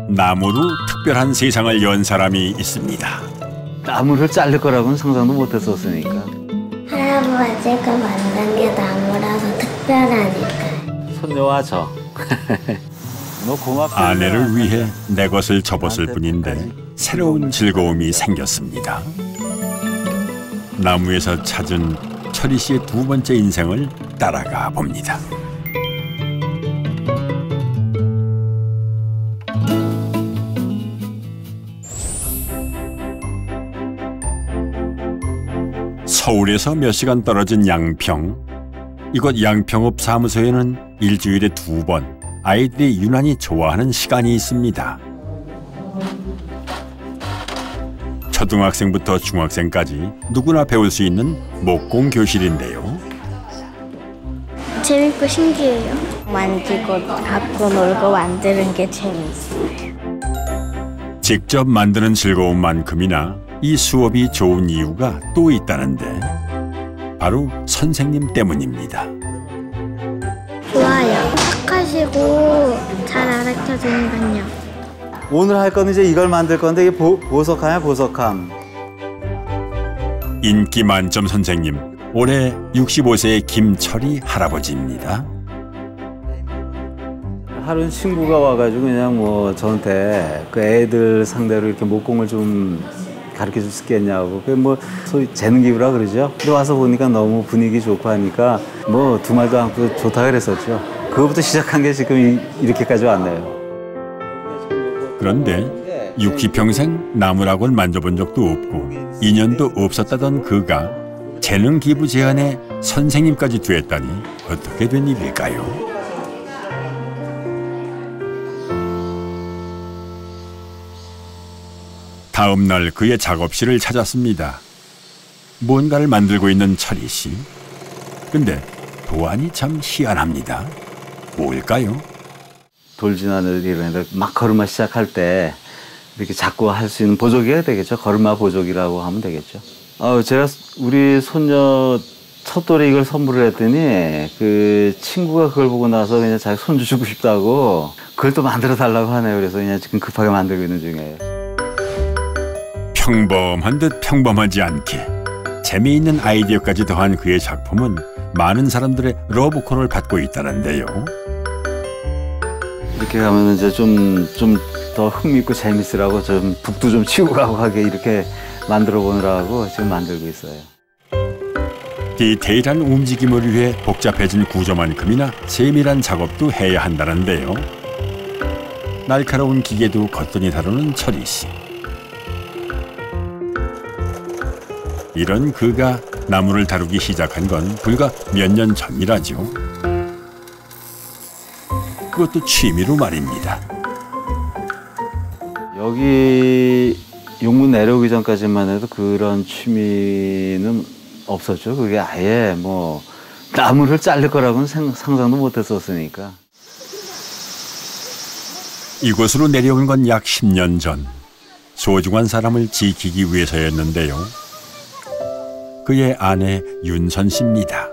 나무로 특별한 세상을 연 사람이 있습니다. 나무를 자를 거라고는 상상도 못했었으니까. 할아버지가 만든 게 나무라서 특별하니까. 손녀와 저. 너 고맙다. 아내를 위해 내 것을 접었을 뿐인데 새로운 즐거움이 생겼습니다. 나무에서 찾은 철희 씨의 두 번째 인생을 따라가 봅니다. 서울에서 몇 시간 떨어진 양평. 이곳 양평읍 사무소에는 일주일에 2번 아이들이 유난히 좋아하는 시간이 있습니다. 초등학생부터 중학생까지 누구나 배울 수 있는 목공 교실인데요. 재밌고 신기해요. 만지고 갖고 놀고 만드는 게 재밌어요. 직접 만드는 즐거움만큼이나 이 수업이 좋은 이유가 또 있다는데 바로 선생님 때문입니다. 좋아요. 착하시고 잘 알려주니까요. 오늘 할 거는 이제 이걸 만들 건데 이게 보석함이야, 보석함. 인기 만점 선생님, 올해 65세의 김철희 할아버지입니다. 하루는 친구가 와가지고 그냥 뭐 저한테 그 애들 상대로 이렇게 목공을 좀 가르쳐 줄 수 있겠냐고. 그게 뭐 소위 재능 기부라 그러죠. 근데 와서 보니까 너무 분위기 좋고 하니까 뭐 두 말도 않고 좋다 그랬었죠. 그거부터 시작한 게 지금 이렇게까지 왔네요. 그런데 60평생 나무락을 만져본 적도 없고 인연도 없었다던 그가 재능 기부 제안에 선생님까지 됐다니 어떻게 된 일일까요? 다음 날 그의 작업실을 찾았습니다. 뭔가를 만들고 있는 철희 씨. 근데 도안이 참 희한합니다. 뭘까요? 돌진하는 이런데 막 걸음마 시작할 때 이렇게 잡고 할 수 있는 보조기가 되겠죠. 걸음마 보조기라고 하면 되겠죠. 제가 우리 손녀 첫돌에 이걸 선물을 했더니 그 친구가 그걸 보고 나서 그냥 자기 손주 주고 싶다고 그걸 또 만들어 달라고 하네요. 그래서 그냥 지금 급하게 만들고 있는 중이에요. 평범한 듯 평범하지 않게 재미있는 아이디어까지 더한 그의 작품은 많은 사람들의 러브콜을 받고 있다는데요. 이렇게 가면 이제 좀 더 흥미있고 재밌으라고 좀 북도 좀 치고 가고 하게 이렇게 만들어 보느라고 지금 만들고 있어요. 디테일한 움직임을 위해 복잡해진 구조만큼이나 세밀한 작업도 해야 한다는데요. 날카로운 기계도 거뜬히 다루는 철희 씨. 이런 그가 나무를 다루기 시작한 건 불과 몇 년 전이라죠. 그것도 취미로 말입니다. 여기 용문 내려오기 전까지만 해도 그런 취미는 없었죠. 그게 아예 뭐 나무를 자를 거라고는 상상도 못했었으니까. 이곳으로 내려온 건 약 10년 전. 소중한 사람을 지키기 위해서였는데요. 그의 아내 윤선 씨입니다.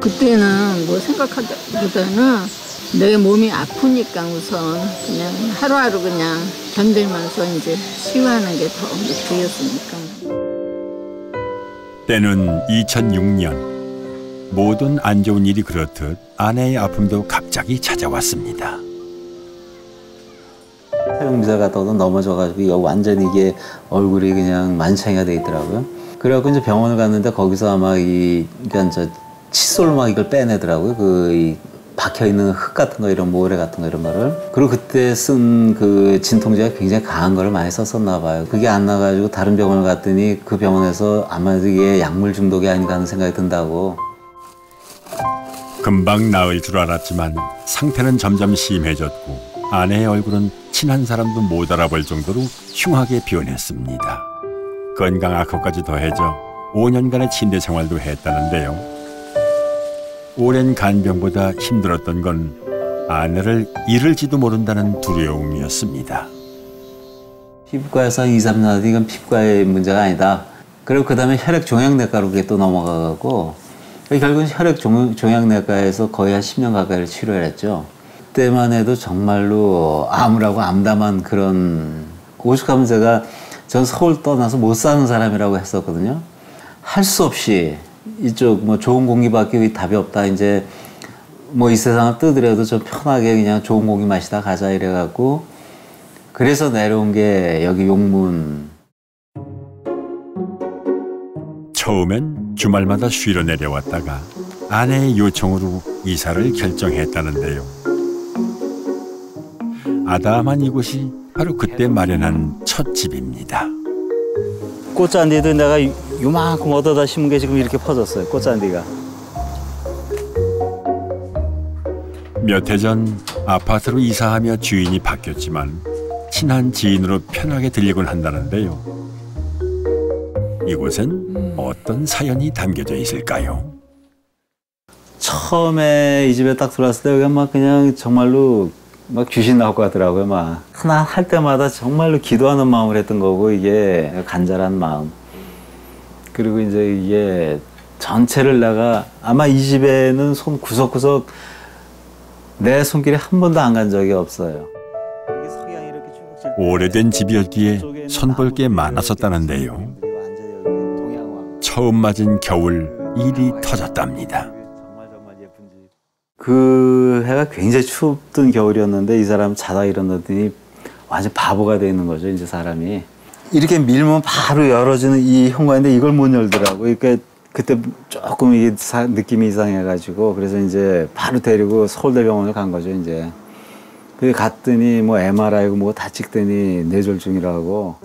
그때는 뭐 생각하기보다는 내 몸이 아프니까 우선 그냥 하루하루 그냥 견딜면서 이제 치유하는 게 더 목표였으니까. 때는 2006년. 모든 안 좋은 일이 그렇듯 아내의 아픔도 갑자기 찾아왔습니다. 사용미사 갔다가 넘어져가지고 여기 완전히 이게 얼굴이 그냥 만창이가 돼 있더라고요. 그래갖고 이제 병원을 갔는데 거기서 아마 그러니까 저 칫솔로 막 이걸 빼내더라고요. 박혀 있는 흙 같은 거 이런 모래 같은 거 이런 거를. 그리고 그때 쓴 그 진통제가 굉장히 강한 거를 많이 썼었나 봐요. 그게 안 나가지고 다른 병원을 갔더니 그 병원에서 아마도 이게 약물 중독이 아닌가 하는 생각이 든다고. 금방 나을 줄 알았지만 상태는 점점 심해졌고 아내의 얼굴은 친한 사람도 못 알아볼 정도로 흉하게 변했습니다. 건강 악화까지 더해져 5년간의 침대 생활도 했다는데요. 오랜 간병보다 힘들었던 건 아내를 잃을지도 모른다는 두려움이었습니다. 피부과에서 2, 3년 하더니 이건 피부과의 문제가 아니다. 그리고 그 다음에 혈액종양내과로 그게 또 넘어가고 결국은 혈액종양내과에서 거의 한 10년 가까이를 치료를 했죠. 그때만 해도 정말로 암울하고 암담한 그런, 오죽하면 전 서울 떠나서 못 사는 사람이라고 했었거든요. 할 수 없이 이쪽 뭐 좋은 공기밖에 답이 없다. 이제 뭐 이 세상을 뜨더라도 좀 편하게 그냥 좋은 공기 마시다 가자 이래갖고, 그래서 내려온 게 여기 용문. 처음엔 주말마다 쉬러 내려왔다가 아내의 요청으로 이사를 결정했다는데요. 아담한 이곳이 바로 그때 마련한 첫 집입니다. 꽃잔디도 내가 요만큼 얻어다 심은 게 지금 이렇게 퍼졌어요. 꽃잔디가. 몇 해 전 아파트로 이사하며 주인이 바뀌었지만 친한 지인으로 편하게 들리곤 한다는데요. 이곳엔 어떤 사연이 담겨져 있을까요? 처음에 이 집에 딱 들어왔을 때 여기가 막 그냥 정말로 막 귀신 나올 것 같더라고요. 막 하나 할 때마다 정말로 기도하는 마음을 했던 거고, 이게 간절한 마음. 그리고 이제 이게 전체를 내가 아마 이 집에는 손 구석구석 내 손길이 한 번도 안 간 적이 없어요. 오래된 집이었기에 손볼 게 많았었다는데요. 처음 맞은 겨울 일이 터졌답니다. 그 해가 굉장히 춥던 겨울이었는데 이 사람 자다 일어났더니 완전 바보가 돼 있는 거죠. 이제 사람이 이렇게 밀면 바로 열어지는 이 현관인데 이걸 못 열더라고. 그러니까 그때 조금 이게 느낌이 이상해가지고, 그래서 이제 바로 데리고 서울대병원을 간 거죠. 이제 그 갔더니 뭐 MRI고 뭐 다 찍더니 뇌졸중이라고.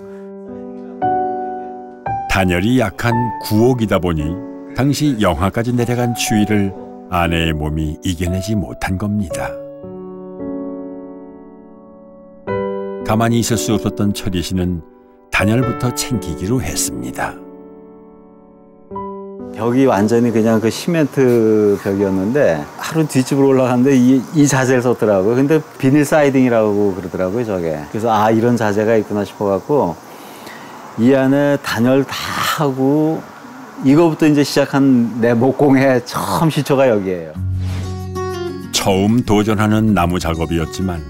단열이 약한 구옥이다 보니 당시 영하까지 내려간 추위를 아내의 몸이 이겨내지 못한 겁니다. 가만히 있을 수 없었던 철희 씨는 단열부터 챙기기로 했습니다. 벽이 완전히 그냥 그 시멘트 벽이었는데 하루 뒷집으로 올라갔는데 이 자재를 썼더라고요. 근데 비닐 사이딩이라고 그러더라고요, 저게. 그래서 아, 이런 자재가 있구나 싶어갖고 이 안에 단열 다 하고 이거부터 이제 시작한 내 목공의 처음 시초가 여기예요. 처음 도전하는 나무 작업이었지만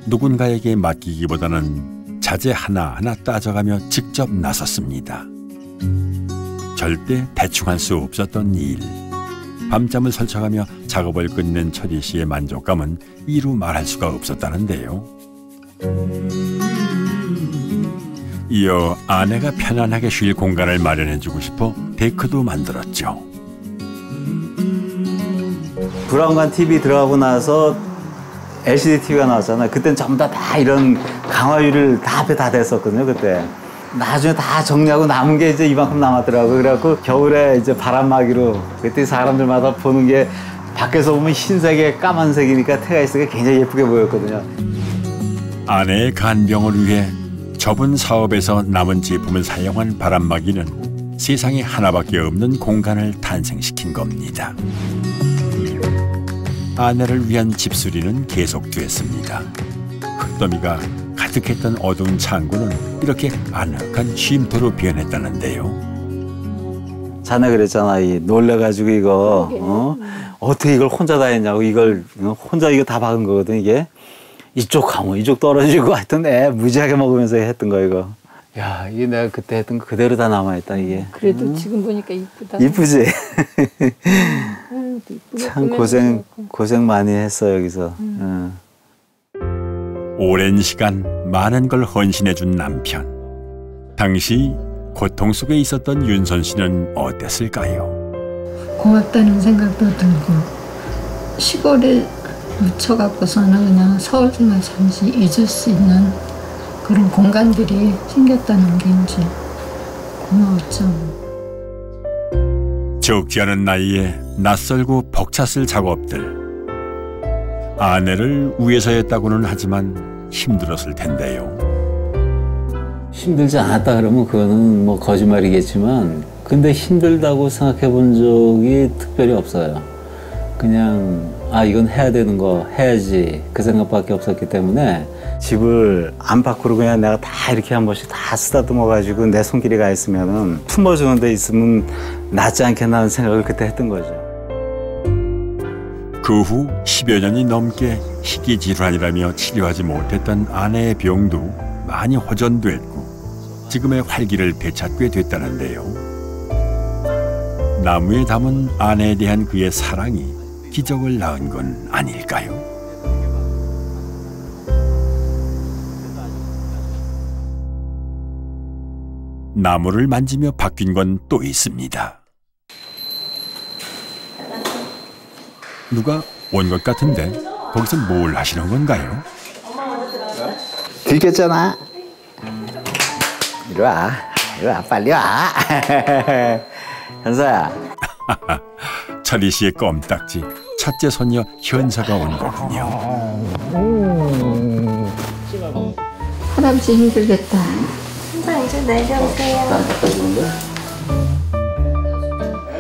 누군가에게 맡기기보다는 자재 하나하나 따져가며 직접 나섰습니다. 절대 대충 할 수 없었던 일. 밤잠을 설쳐가며 작업을 끝낸 철희 씨의 만족감은 이루 말할 수가 없었다는데요. 이어 아내가 편안하게 쉴 공간을 마련해주고 싶어 데크도 만들었죠. 브라운관 TV 들어가고 나서 LCD TV가 나왔잖아요. 그때는 전부 다 이런 강화유리를 다 앞에 다 댔었거든요, 그때. 나중에 다 정리하고 남은 게 이제 이만큼 남았더라고요. 그래갖고 겨울에 이제 바람막이로, 그때 사람들마다 보는 게 밖에서 보면 흰색에 까만색이니까 태가 있으니까 굉장히 예쁘게 보였거든요. 아내의 간병을 위해 접은 사업에서 남은 제품을 사용한 바람막이는 세상에 하나밖에 없는 공간을 탄생시킨 겁니다. 아내를 위한 집수리는 계속됐습니다. 흙더미가 가득했던 어두운 창고는 이렇게 아늑한 쉼터로 변했다는데요. 자네 그랬잖아, 놀래가지고 이거 어떻게 이걸 혼자 다 했냐고. 이걸 혼자 이거 다 박은 거거든. 이게 이쪽 가면 이쪽 떨어지고 하여튼 무지하게 먹으면서 했던 거 이거. 야, 이게 내가 그때 했던 거 그대로 다 남아있다 이게. 그래도 지금 보니까 이쁘다. 이쁘지? 참 고생 많이 했어 여기서. 오랜 시간 많은 걸 헌신해준 남편. 당시 고통 속에 있었던 윤선 씨는 어땠을까요? 고맙다는 생각도 들고, 시골에 묻혀갖고서는 그냥 서울 생활 잠시 잊을 수 있는 그런 공간들이 생겼다는 게 이제 고마웠죠. 적지 않은 나이에 낯설고 벅찼을 작업들. 아내를 위해서 했다고는 하지만 힘들었을 텐데요. 힘들지 않았다 그러면 그거는 뭐 거짓말이겠지만, 근데 힘들다고 생각해 본 적이 특별히 없어요. 그냥 이건 해야 되는 거 해야지, 그 생각밖에 없었기 때문에 집을 안팎으로 그냥 내가 다 이렇게 한 번씩 다 쓰다듬어 가지고 내 손길이 가 있으면은 품어주는 데 있으면 낫지 않겠나 하는 생각을 그때 했던 거죠. 그 후 10여 년이 넘게 희귀질환이라며 치료하지 못했던 아내의 병도 많이 호전됐고 지금의 활기를 되찾게 됐다는데요. 나무에 담은 아내에 대한 그의 사랑이 기적을 낳은 건 아닐까요? 나무를 만지며 바뀐 건 또 있습니다. 누가 온 것 같은데 거기서 뭘 하시는 건가요? 들켰잖아. 이리 와. 이리 와. 빨리 와. 현서야. 철이 씨의 껌딱지 첫째 손녀 현서가 온 거군요. 할아버지 힘들겠다. 이제 내려오세요.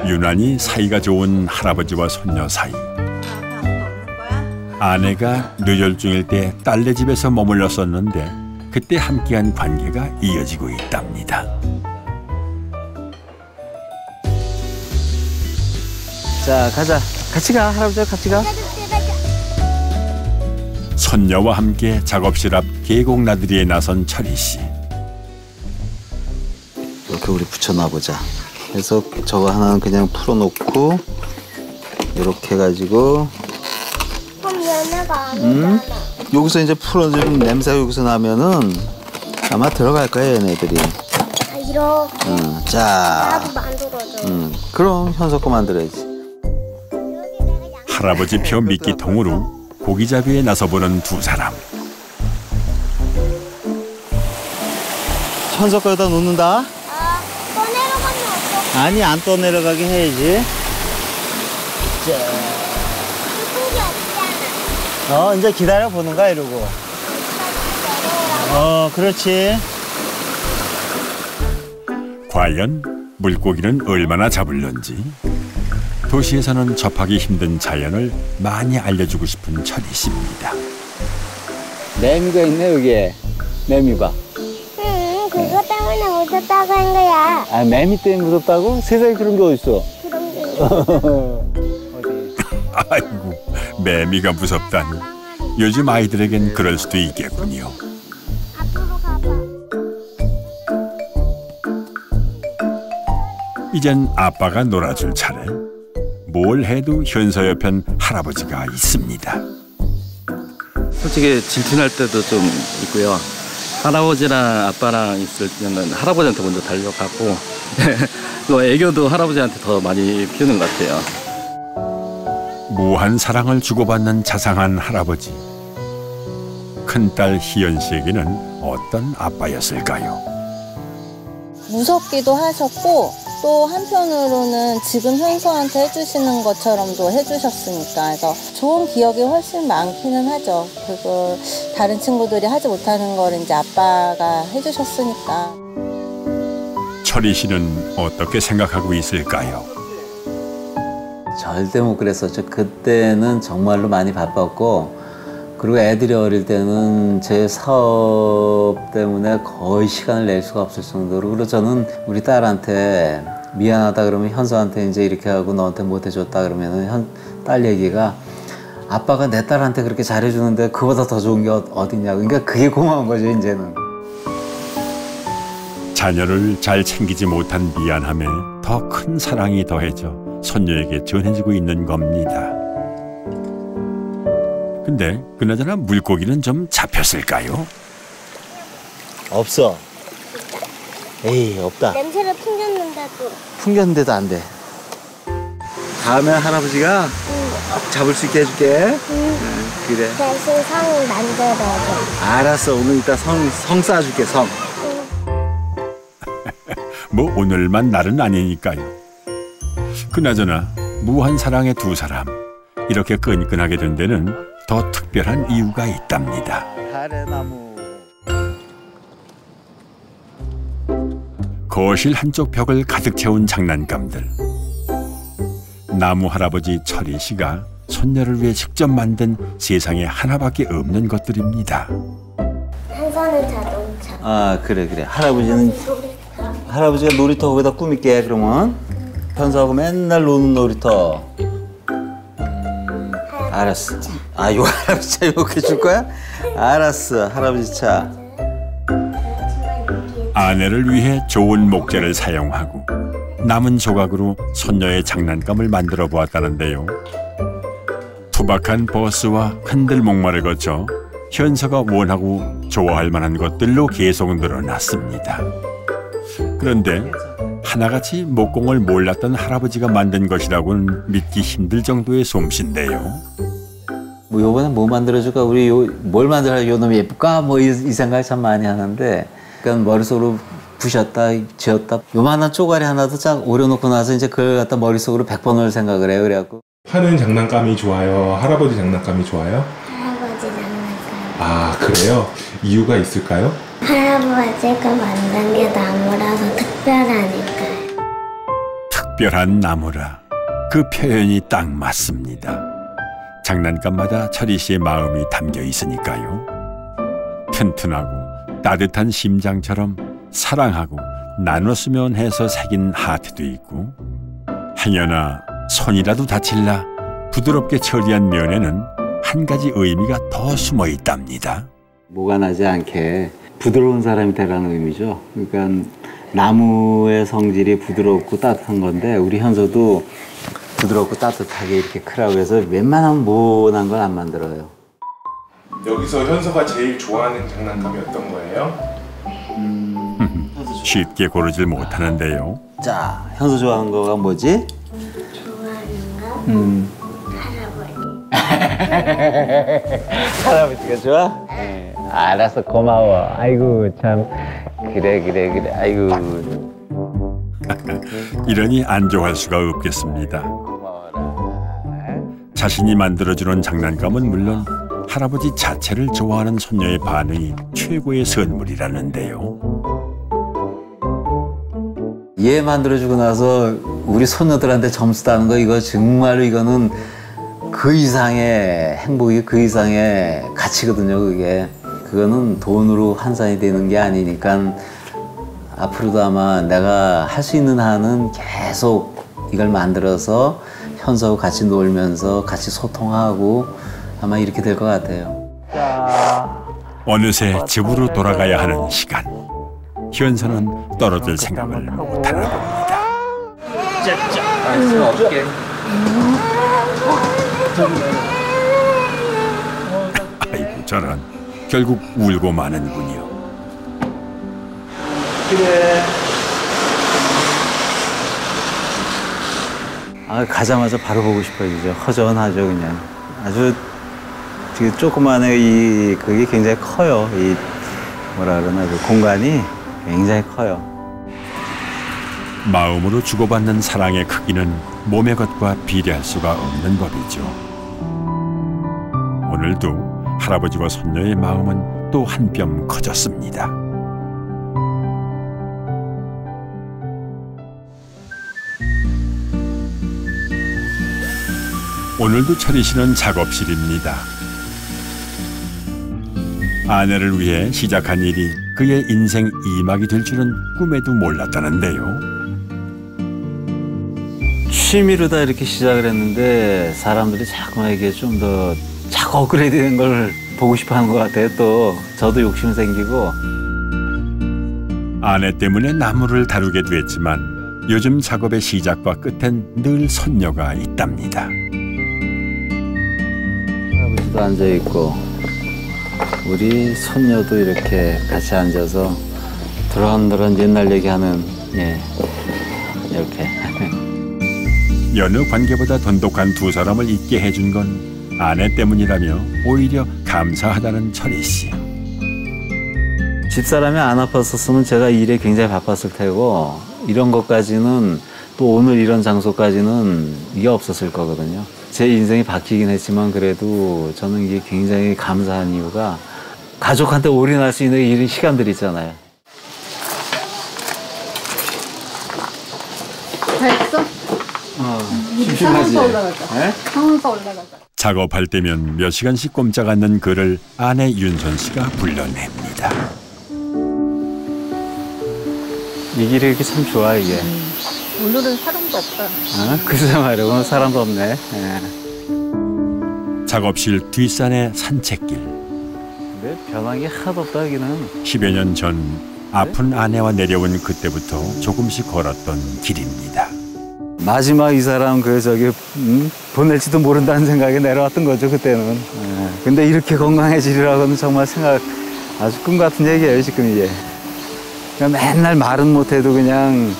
유난히 사이가 좋은 할아버지와 손녀 사이. 아내가 뇌졸중일 때 딸네 집에서 머물렀었는데 그때 함께한 관계가 이어지고 있답니다. 자, 가자. 같이 가. 할아버지와 같이 가. 손녀와 함께 작업실 앞 계곡 나들이에 나선 철이 씨. 이렇게 우리 붙여놔보자. 그래서 저거 하나는 그냥 풀어놓고 이렇게 해가지고 그럼 얘네가 안 오잖아. 여기서 이제 풀어주면 냄새가 여기서 나면은 아마 들어갈 거야 얘네들이. 아, 이렇게. 자. 나도 만들어줘. 그럼 현서 거 만들어야지. 할아버지 표 미끼통으로 고기잡이에 나서보는 두 사람. 현서 거에다 놓는다. 꺼내려가면 어떡해? 아니 안 떠내려가게 해야지. 물고기 없잖아. 이제 기다려 보는 거야 이러고. 그렇지. 과연 물고기는 얼마나 잡을런지. 도시에서는 접하기 힘든 자연을 많이 알려주고 싶은 철이 씨입니다. 매미가 있네 여기에. 매미 봐. 응, 그거 때문에 무섭다고 한 거야. 아 매미 때문에 무섭다고? 세상에 그런 게 어딨어. 그런 게. 어디? 아이고, 매미가 무섭다니. 요즘 아이들에겐 그럴 수도 있겠군요. 앞으로 가봐. 이젠 아빠가 놀아줄 차례. 뭘 해도 현서 옆엔 할아버지가 있습니다. 솔직히 질투날 때도 좀 있고요. 할아버지랑 아빠랑 있을 때는 할아버지한테 먼저 달려가고 또 애교도 할아버지한테 더 많이 피우는 것 같아요. 무한 사랑을 주고받는 자상한 할아버지. 큰딸 희연 씨에게는 어떤 아빠였을까요? 무섭기도 하셨고 또 한편으로는 지금 현서한테 해주시는 것처럼도 해주셨으니까 그래서 좋은 기억이 훨씬 많기는 하죠. 그걸 다른 친구들이 하지 못하는 걸 이제 아빠가 해주셨으니까. 철이 씨는 어떻게 생각하고 있을까요? 절대 못 그랬었죠. 그때는 정말로 많이 바빴고 그리고 애들이 어릴 때는 제 사업 때문에 거의 시간을 낼 수가 없을 정도로 그리고 저는 우리 딸한테 미안하다 그러면 현서한테 이제 이렇게 하고 너한테 못 해줬다 그러면은 딸 얘기가 아빠가 내 딸한테 그렇게 잘해주는데 그보다 더 좋은 게 어딨냐고. 그러니까 그게 고마운 거죠 이제는. 자녀를 잘 챙기지 못한 미안함에 더 큰 사랑이 더해져 손녀에게 전해지고 있는 겁니다. 근데 그나저나 물고기는 좀 잡혔을까요? 없어. 에이 없다. 냄새를 풍겼는데도. 풍겼는데도 안 돼. 다음에 할아버지가 잡을 수 있게 해줄게. 그래. 대신 성 만들어줘. 알았어. 오늘 이따 성 쌓아줄게 성. 뭐 오늘만 날은 아니니까요. 그나저나 무한 사랑의 두 사람. 이렇게 끈끈하게 된 데는 더 특별한 이유가 있답니다. 가래나무. 거실 한쪽 벽을 가득 채운 장난감들. 나무 할아버지 철이 씨가 손녀를 위해 직접 만든 세상에 하나밖에 없는 것들입니다. 한선은 자동차. 아 그래. 할아버지가 놀이터 거기다 꾸밀게 그러면. 현서하고 맨날 노는 놀이터. 알았어. 아, 요 할아버지 차 이렇게 줄 거야? 알았어, 할아버지 차. 아내를 위해 좋은 목재를 사용하고 남은 조각으로 손녀의 장난감을 만들어 보았다는데요. 투박한 버스와 흔들 목마를 거쳐 현서가 원하고 좋아할 만한 것들로 계속 늘어났습니다. 그런데 하나같이 목공을 몰랐던 할아버지가 만든 것이라고는 믿기 힘들 정도의 솜씨인데요. 뭐 요번에 뭐 만들어줄까? 우리 뭘 만들어? 요 놈이 예쁠까? 뭐 이 생각 참 많이 하는데, 그러니까 머릿속으로 부셨다, 지었다. 요만한 쪼가리 하나도 쫙 오려놓고 나서 이제 그걸 갖다 머릿속으로 100번을 생각을 해요. 그래갖고. 하는 장난감이 좋아요? 할아버지 장난감이 좋아요? 할아버지 장난감. 아, 그래요? 이유가 있을까요? 할아버지가 만든 게 나무라서 특별하니까요. 특별한 나무라 그 표현이 딱 맞습니다. 장난감마다 철희 씨의 마음이 담겨 있으니까요. 튼튼하고 따뜻한 심장처럼 사랑하고 나눴으면 해서 새긴 하트도 있고, 행여나 손이라도 다칠라 부드럽게 처리한 면에는 한 가지 의미가 더 숨어 있답니다. 모가 나지 않게 부드러운 사람이 되라는 의미죠. 그러니까 나무의 성질이 부드럽고 따뜻한 건데, 우리 현서도 부드럽고 따뜻하게 이렇게 크라고 해서 웬만하면 모난 걸 안 만들어요. 여기서 현서가 제일 좋아하는 장난감이 어떤 거예요? 쉽게 고르질 못하는데요. 자, 현서 좋아하는 거가 뭐지? 좋아하는 거? 할아버지가 좋아? 네. 알았어, 고마워. 아이고, 참. 그래. 아이고. 이러니 안 좋아할 수가 없겠습니다. 자신이 만들어주는 장난감은 물론 할아버지 자체를 좋아하는 손녀의 반응이 최고의 선물이라는데요. 얘 만들어주고 나서 우리 손녀들한테 점수 따는 거, 이거 정말로 이거는 그 이상의 행복이, 그 이상의 가치거든요. 그거는 돈으로 환산이 되는 게 아니니까 앞으로도 아마 내가 할 수 있는 한은 계속 이걸 만들어서 현서하고 같이 놀면서 같이 소통하고 아마 이렇게 될 것 같아요. 어느새 집으로 돌아가야 하는 시간. 현서는 떨어질 생각을 못하나 봅니다. 아이고 저런, 결국 울고 마는군요. 그래. 아, 가자마자 바로 보고 싶어지죠. 허전하죠, 그냥. 아주 되게 조그만해. 그게 굉장히 커요. 뭐라 그러나, 그 공간이 굉장히 커요. 마음으로 주고받는 사랑의 크기는 몸의 것과 비례할 수가 없는 법이죠. 오늘도 할아버지와 손녀의 마음은 또 한 뼘 커졌습니다. 오늘도 철희 씨는 작업실입니다. 아내를 위해 시작한 일이 그의 인생 2막이 될 줄은 꿈에도 몰랐다는데요. 취미로 다 이렇게 시작을 했는데 사람들이 자꾸만 이게 좀 더 자꾸 업그레이드 된 걸 보고 싶어 하는 것 같아요. 또 저도 욕심 생기고. 아내 때문에 나무를 다루게도 했지만 요즘 작업의 시작과 끝엔 늘 손녀가 있답니다. 할아버지도 앉아있고 우리 손녀도 이렇게 같이 앉아서 드런드런 옛날 얘기하는, 이렇게. 여느 관계보다 돈독한 두 사람을 있게 해준 건 아내 때문이라며 오히려 감사하다는 철희 씨. 집사람이 안 아팠었으면 제가 일에 굉장히 바빴을 테고, 이런 것까지는, 또 오늘 이런 장소까지는 이게 없었을 거거든요. 제 인생이 바뀌긴 했지만 그래도 저는 이게 굉장히 감사한 이유가 가족한테 올인할 수 있는 이런 시간들 있잖아요. 다 했어? 심심하지? 상원서 올라가자. 작업할 때면 몇 시간씩 꼼짝 않는 그를 아내 윤선 씨가 불러냅니다. 이 길이 이렇게 참 좋아, 이게. 오늘은 사람도 없다. 글쎄 말이야, 오늘 사람도 없네. 작업실 뒷산의 산책길. 근데 변한 게 하나도 없다 여기는. 10여 년 전 아픈 아내와 내려온 그때부터 조금씩 걸었던 길입니다. 마지막 이 사람 보낼지도 모른다는 생각에 내려왔던 거죠 그때는. 근데 이렇게 건강해지리라고는 정말 생각 아주 꿈 같은 얘기예요 지금 이게. 그냥 맨날 말은 못해도 그냥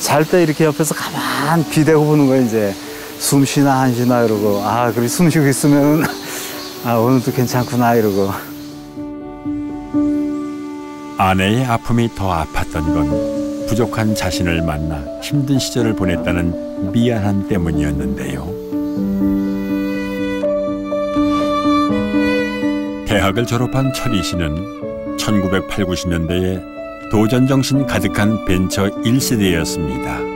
잘 때 이렇게 옆에서 가만 귀대고 보는 거예요 이제. 숨 쉬나 안 쉬나 이러고 그리고 숨 쉬고 있으면 오늘도 괜찮구나 이러고. 아내의 아픔이 더 아팠던 건 부족한 자신을 만나 힘든 시절을 보냈다는 미안함 때문이었는데요. 대학을 졸업한 철희 씨는 1980, 90년대에 도전정신 가득한 벤처 1세대였습니다.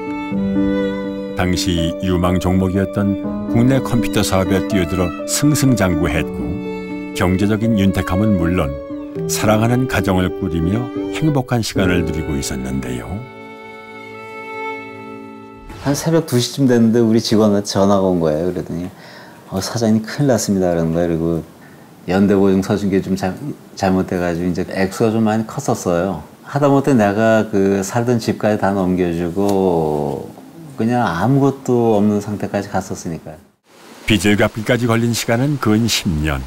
당시 유망 종목이었던 국내 컴퓨터 사업에 뛰어들어 승승장구했고 경제적인 윤택함은 물론 사랑하는 가정을 꾸리며 행복한 시간을 누리고 있었는데요. 한 새벽 2시쯤 됐는데 우리 직원한테 전화가 온 거예요. 그러더니 사장님 큰일 났습니다 그러는 거예요. 그리고 연대보증 서준 게 좀 잘못돼가지고 이제 액수가 좀 많이 컸었어요. 하다못해 내가 살던 집까지 다 넘겨주고 그냥 아무것도 없는 상태까지 갔었으니까요. 빚을 갚기까지 걸린 시간은 근 10년.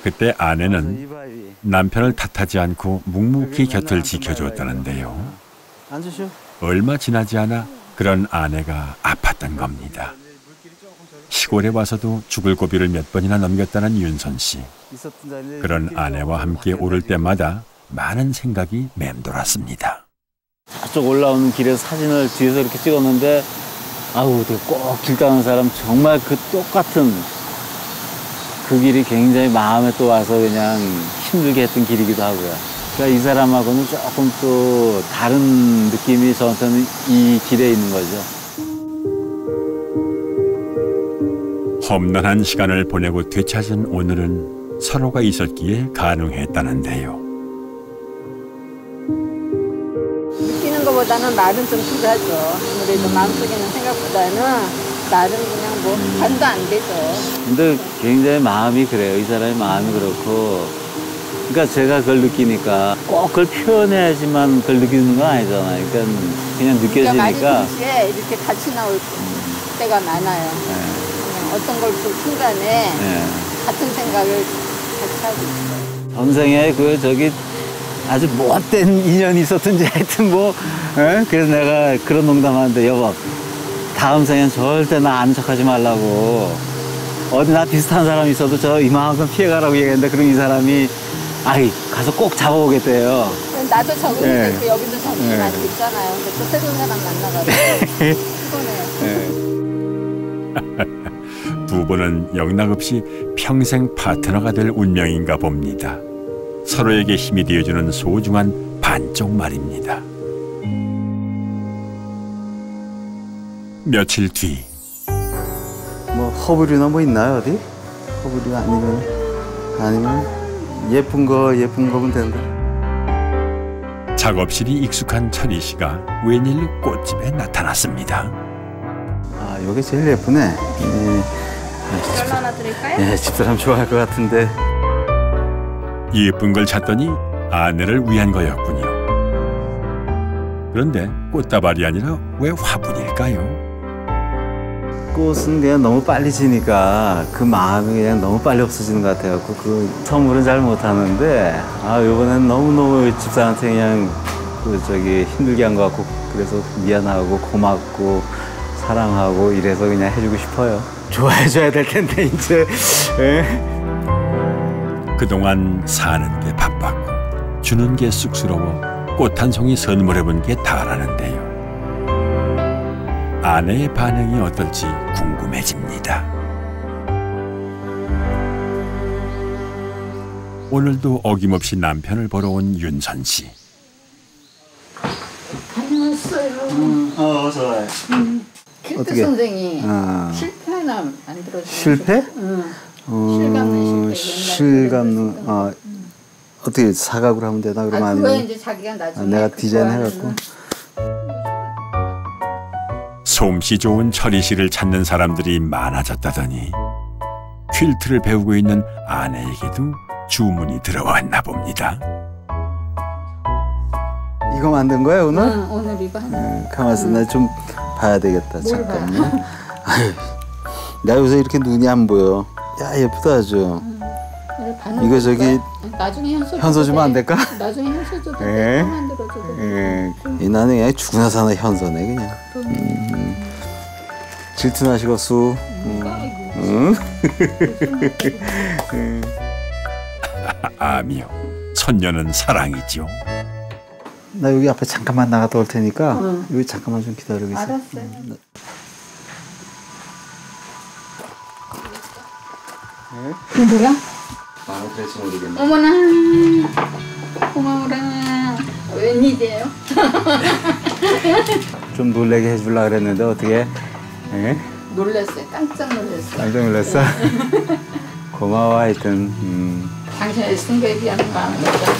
그때 아내는 남편을 탓하지 않고 묵묵히 곁을 지켜주었다는데요. 얼마 지나지 않아 그런 아내가 아팠던 겁니다. 시골에 와서도 죽을 고비를 몇 번이나 넘겼다는 윤선 씨. 그런 아내와 함께 오를 때마다 많은 생각이 맴돌았습니다. 저쪽 올라오는 길에서 사진을 뒤에서 이렇게 찍었는데 꼭 길 따는 사람 정말 똑같은 그 길이 굉장히 마음에 또 와서 그냥 힘들게 했던 길이기도 하고요. 그러니까 이 사람하고는 조금 또 다른 느낌이 저한테는 이 길에 있는 거죠. 험난한 시간을 보내고 되찾은 오늘은 서로가 있었기에 가능했다는데요. 느끼는 것보다는 말은 좀 필요하죠. 아무래도 마음속에는 생각보다는 말은 그냥 반도 안 되죠. 근데 굉장히 마음이 그래요. 이 사람의 마음이 그렇고. 그러니까 제가 그걸 느끼니까 꼭 그걸 표현해야지만 그걸 느끼는 건 아니잖아요. 그러니까 그냥 느껴지니까. 많이 동시에 이렇게 같이 나올 때가 많아요. 그냥 어떤 걸 그 순간에 같은 생각을 같이 하고 있어요. 전생에 아주 못된 인연이 있었든지 하여튼 그래서 내가 그런 농담하는데 여보 다음 생엔 절대 나 아는 척하지 말라고 어디 나 비슷한 사람이 있어도 저 이만큼 피해가라고 얘기했는데 그럼 이 사람이 가서 꼭 잡아오겠대요. 나도 적응이 여기도 적응이 많이 있잖아요. 근데 또 새로운 사람 만나가지고 피곤해요. 두 분은 영락없이 평생 파트너가 될 운명인가 봅니다. 서로에게 힘이 되어주는 소중한 반쪽 말입니다. 며칠 뒤 허브류나 있나요 어디? 허브류 아니면 예쁜 거면 된다. 작업실이 익숙한 철희 씨가 웬일로 꽃집에 나타났습니다. 여기 제일 예쁘네. 이걸로 하나 드릴까요? 네, 집사람 좋아할 것 같은데. 예쁜 걸 찾더니 아내를 위한 거였군요. 그런데 꽃다발이 아니라 왜 화분일까요? 꽃은 그냥 너무 빨리 지니까 그 마음이 그냥 너무 빨리 없어지는 것 같아요. 그 선물은 잘 못하는데 이번엔 너무너무 집사한테 그냥 힘들게 한 것 같고 그래서 미안하고 고맙고 사랑하고 이래서 그냥 해주고 싶어요. 좋아해줘야 될 텐데 이제. 그동안 사는 게 바빴고 주는 게 쑥스러워 꽃 한 송이 선물해본 게 다라는데요. 아내의 반응이 어떨지 궁금해집니다. 오늘도 어김없이 남편을 보러 온 윤선 씨. 안녕하세요. 좋아요. 큐트 어떻게? 선생이 실패 하나 만들어주세요. 실패? 실감는 실감는 어떻게 사각으로 하면 되나 그러면 그거 이제 자기가 나중에 내가 디자인 해갖고. 솜씨 좋은 철희 씨를 찾는 사람들이 많아졌다더니 퀼트를 배우고 있는 아내에게도 주문이 들어왔나 봅니다. 이거 만든 거야 오늘? 응, 오늘 이거 하나. 가만 있어, 나 좀 봐야 되겠다. 잠깐만. 아유, 나 요새 이렇게 눈이 안 보여. 야, 예쁘다 아주. 이거 저기 나중에 현서 주면 안 될까? 나중에 현서 줘도 예. 돼. 만들어줘도 돼. 이 나는 그냥 죽나 사나 현서네 그냥. 질투나시겠수. 응? 아미요, 천년은 사랑이죠. 나 여기 앞에 잠깐만 나갔다 올 테니까 여기 잠깐만 좀 기다리고 있어. 알았어요. 이거 뭐야? 마음에 들지 모르겠네. 어머나, 고마워라. 웬일이에요? 좀 놀래게 해주려고 그랬는데 어떻게? 예? 놀랐어요. 깜짝 놀랐어요. 깜짝 놀랐어? 고마워 하여튼. 당신의 승부에 비하는 마음을 갖다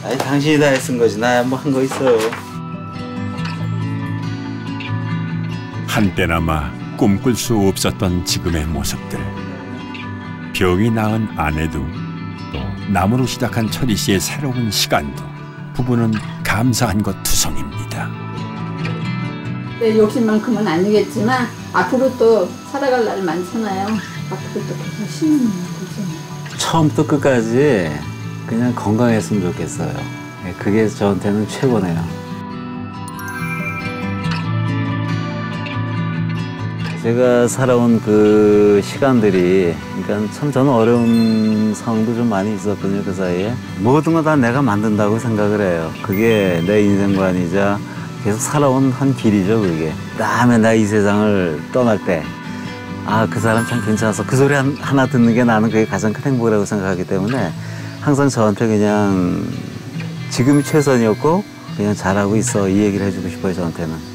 아니 당신이 다 했은 거지. 나 뭐 한 거 있어요. 한때나마 꿈꿀 수 없었던 지금의 모습들. 병이 나은 아내도 또 남으로 시작한 철희 씨의 새로운 시간도 부부는 감사한 것 투성입니다. 내 욕심만큼은 아니겠지만 앞으로 또 살아갈 날이 많잖아요. 앞으로 또 계속 쉬는 거지. 처음부터 끝까지 그냥 건강했으면 좋겠어요. 그게 저한테는 최고네요. 제가 살아온 그 시간들이, 그러니까 참 저는 어려운 상황도 좀 많이 있었거든요, 그 사이에. 모든 거 다 내가 만든다고 생각을 해요. 그게 내 인생관이자 계속 살아온 한 길이죠, 그게. 그다음에 나 이 세상을 떠날 때, 아, 그 사람 참 괜찮았어. 그 소리 하나 듣는 게 나는 그게 가장 큰 행복이라고 생각하기 때문에 항상 저한테 그냥 지금이 최선이었고 그냥 잘하고 있어, 이 얘기를 해주고 싶어요, 저한테는.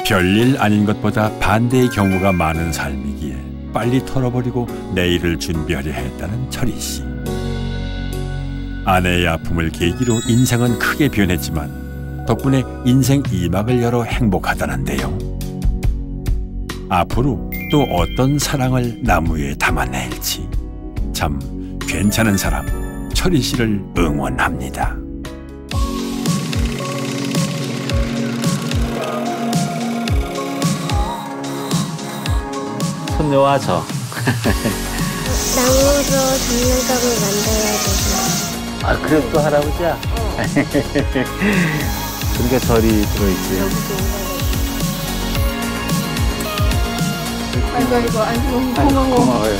별일 아닌 것보다 반대의 경우가 많은 삶이기에 빨리 털어버리고 내일을 준비하려 했다는 철희 씨. 아내의 아픔을 계기로 인생은 크게 변했지만 덕분에 인생 2막을 열어 행복하다는데요. 앞으로 또 어떤 사랑을 나무에 담아낼지 참 괜찮은 사람 철희 씨를 응원합니다. 손녀와 저. 나무로 장난감을 만들어야 돼서. 아, 그래 또 할아버지야? 그러니까 절이 들어있지. 아이고, 고마워. 고마워요.